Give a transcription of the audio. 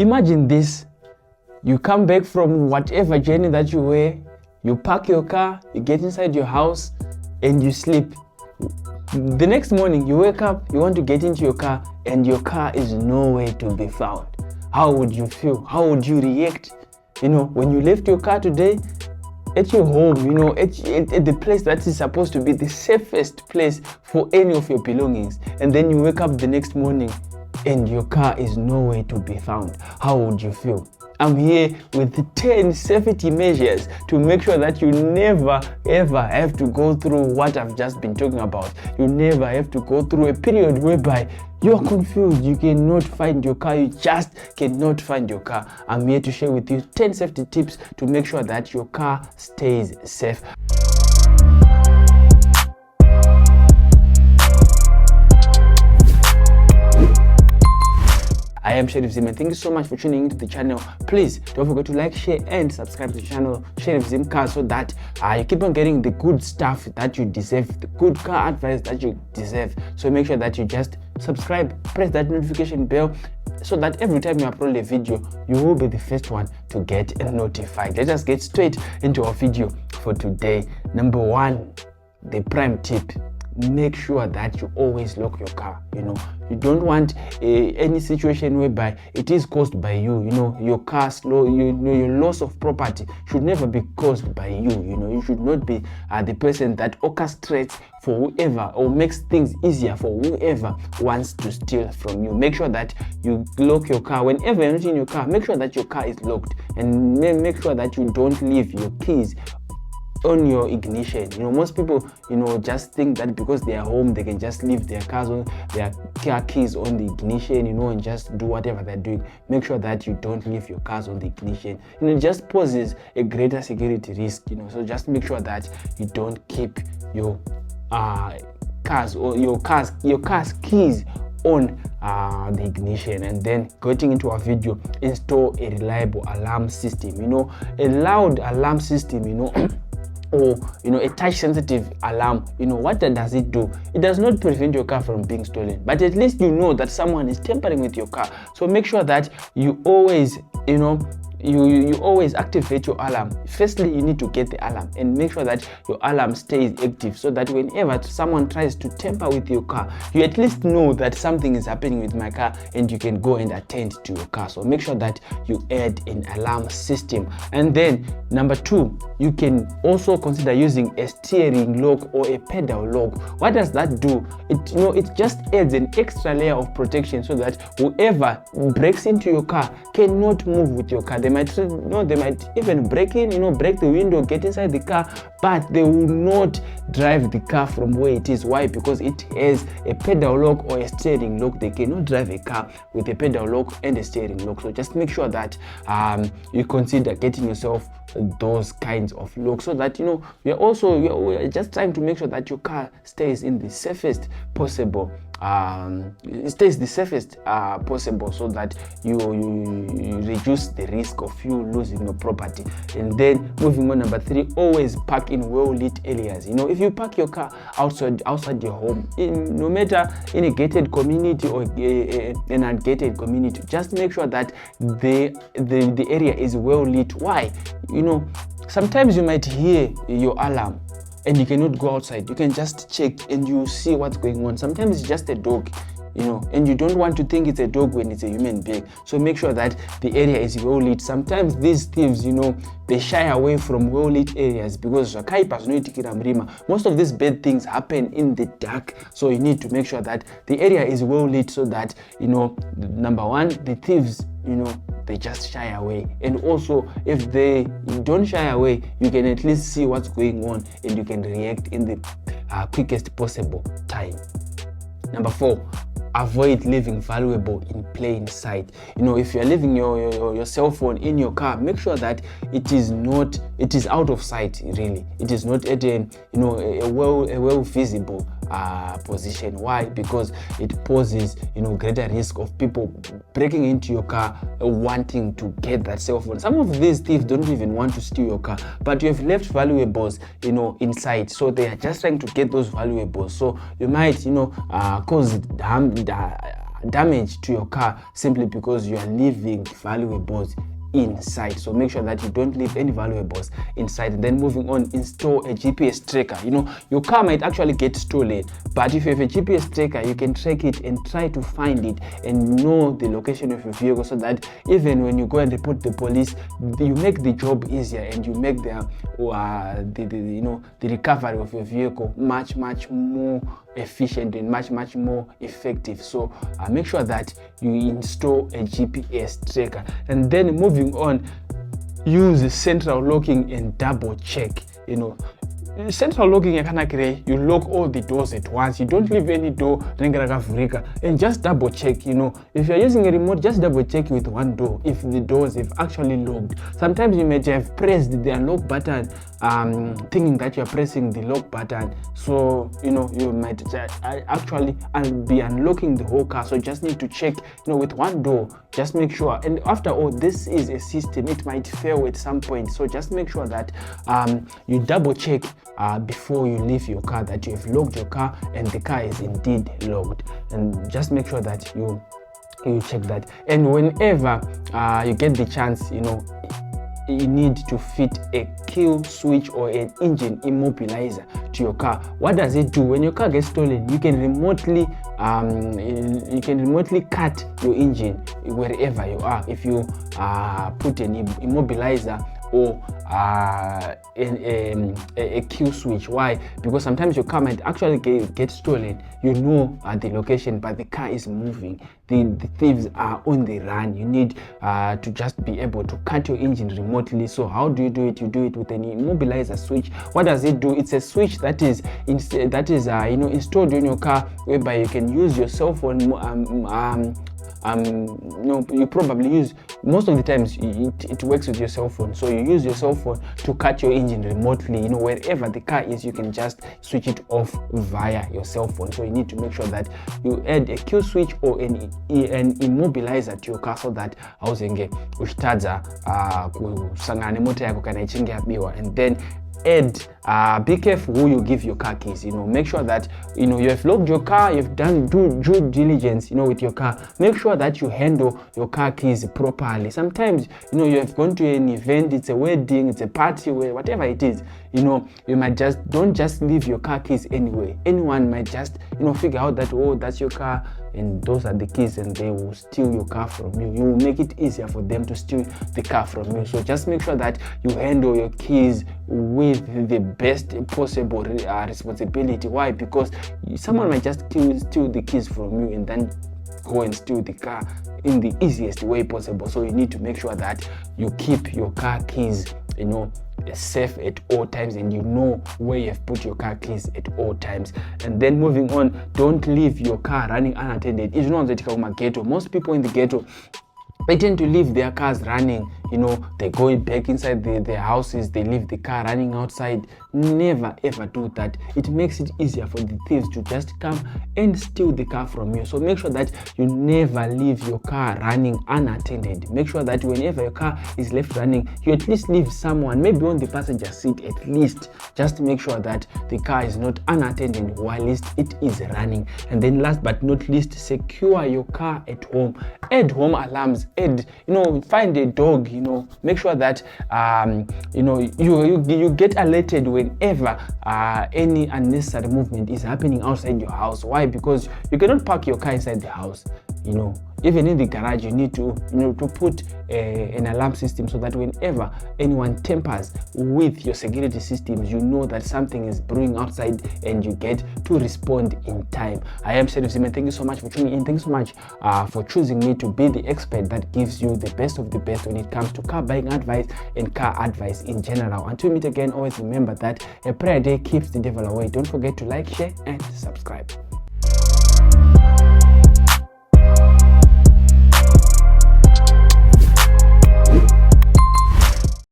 imagine this. You come back from whatever journey that you were, you park your car, you get inside your house, and you sleep. The next morning, you wake up, you want to get into your car, and your car is nowhere to be found. How would you feel? How would you react? When you left your car today, at your home, at the place that is supposed to be the safest place for any of your belongings, and then you wake up the next morning and your car is nowhere to be found. How would you feel? I'm here with 10 safety measures to make sure that you never ever have to go through what I've just been talking about. You never have to go through a period whereby you're confused, you cannot find your car, you just cannot find your car. I'm here to share with you 10 safety tips to make sure that your car stays safe. I am carreviewszim and thank you so much for tuning into the channel. Please don't forget to like, share and subscribe to the channel carreviewszim so that you keep on getting the good stuff that you deserve, the good car advice that you deserve. So make sure that you just subscribe, press that notification bell so that every time you upload a video, you will be the first one to get notified. Let us get straight into our video for today. Number 1, the prime tip. Make sure that you always lock your car. You don't want any situation whereby it is caused by you. Your car your loss of property should never be caused by you. You should not be the person that orchestrates for whoever or makes things easier for whoever wants to steal from you. Make sure that you lock your car. Whenever you're not in your car, make sure that your car is locked, and make sure that you don't leave your keys on your ignition. Most people just think that because they are home they can just leave their car keys on the ignition and just do whatever they're doing. Make sure that you don't leave your cars on the ignition. It just poses a greater security risk. So just make sure that you don't keep your cars or your car's keys on the ignition. And then getting into our video, install a reliable alarm system. A loud alarm system or a touch sensitive alarm. What does it do? It does not prevent your car from being stolen, but at least you know that someone is tampering with your car. So make sure that you always you always activate your alarm. Firstly, you need to get the alarm and make sure that your alarm stays active so that whenever someone tries to tamper with your car, you at least know that something is happening with my car and you can go and attend to your car. So make sure that you add an alarm system. And then number 2, you can also consider using a steering lock or a pedal lock. What does that do? It just adds an extra layer of protection so that whoever breaks into your car cannot move with your car. They might even break in, break the window, get inside the car, but they will not drive the car from where it is. Why? Because it has a pedal lock or a steering lock. They cannot drive a car with a pedal lock and a steering lock. So just make sure that you consider getting yourself those kinds of locks so that we're just trying to make sure that your car stays in the safest possible possible so that you reduce the risk of you losing your property. And then moving on, number 3, always park in well-lit areas. If you park your car outside your home, no matter in a gated community or an ungated community, just make sure that the area is well lit. Why? Sometimes you might hear your alarm and you cannot go outside. You can just check and you see what's going on. Sometimes it's just a dog, and you don't want to think it's a dog when it's a human being. So make sure that the area is well lit. Sometimes these thieves, they shy away from well lit areas because most of these bad things happen in the dark. So you need to make sure that the area is well lit so that number 1, the thieves they just shy away. And also, if they don't shy away, you can at least see what's going on and you can react in the quickest possible time. Number 4, avoid leaving valuable in plain sight. If you're leaving your cell phone in your car, make sure that it is out of sight. Really, it is not at a well visible position. Why? Because it poses greater risk of people breaking into your car wanting to get that cell phone. Some of these thieves don't even want to steal your car, but you have left valuables inside, so they are just trying to get those valuables. So you might cause damage to your car simply because you are leaving valuables inside. So make sure that you don't leave any valuables inside. Then moving on, install a GPS tracker. Your car might actually get stolen, but if you have a GPS tracker, you can track it and try to find it and know the location of your vehicle, so that even when you go and report the police, you make the job easier and you make the recovery of your vehicle much more efficient and much more effective. So make sure that you install a GPS tracker. And then moving on, use central locking and double check. Central locking yakanakire, you lock all the doors at once. You don't leave any door and just double check. If you're using a remote, just double check with one door if the doors have actually locked. Sometimes you may have pressed the unlock button thinking that you're pressing the lock button, so you might actually be unlocking the whole car. So just need to check with one door, just make sure. And after all, this is a system, it might fail at some point, so just make sure that you double check before you leave your car that you have locked your car and the car is indeed locked. And just make sure that you check that. And whenever you get the chance, you need to fit a kill switch or an engine immobilizer to your car. What does it do? When your car gets stolen, you can remotely cut your engine wherever you are if you put an immobilizer or a kill switch. Why? Because sometimes your car might actually get stolen. The location, but the car is moving. The thieves are on the run. You need to just be able to cut your engine remotely. So how do you do it? You do it with an immobilizer switch. What does it do? It's a switch that is installed in your car, whereby you can use your cell phone. You probably use, most of the times it works with your cell phone, so you use your cell phone to cut your engine remotely. Wherever the car is, you can just switch it off via your cell phone. So you need to make sure that you add a kill switch or an immobilizer to your car, so that hauzenge uchitadza kusangana nemoto yako kana ichinge yabiwa. And then be careful who you give your car keys. Make sure that you have locked your car, you've done due diligence with your car. Make sure that you handle your car keys properly. Sometimes you have gone to an event, it's a wedding, it's a party, whatever it is, you might don't just leave your car keys anyway. Anyone might just figure out that, oh, that's your car and those are the keys, and they will steal your car from you. You will make it easier for them to steal the car from you. So just make sure that you handle your keys with the best possible responsibility. Why? Because someone might just steal the keys from you and then go and steal the car in the easiest way possible. So you need to make sure that you keep your car keys safe at all times, and where you have put your car keys at all times. And then moving on, don't leave your car running unattended. Most people in the ghetto, they tend to leave their cars running. They go back inside their houses, they leave the car running outside. Never ever do that. It makes it easier for the thieves to just come and steal the car from you. So make sure that you never leave your car running unattended. Make sure that whenever your car is left running, you at least leave someone, maybe on the passenger seat at least. Just make sure that the car is not unattended whilst it is running. And then last but not least, secure your car at home. Add home alarms. Find a dog. Make sure that you get alerted whenever any unnecessary movement is happening outside your house. Why? Because you cannot park your car inside the house. Even in the garage, you need to put an alarm system, so that whenever anyone tampers with your security systems, that something is brewing outside and you get to respond in time. I am mercedeszim, and thank you so much for tuning in. Thank you so much for choosing me to be the expert that gives you the best of the best when it comes to car buying advice and car advice in general. Until we meet again, always remember that a prayer day keeps the devil away. Don't forget to like, share, and subscribe.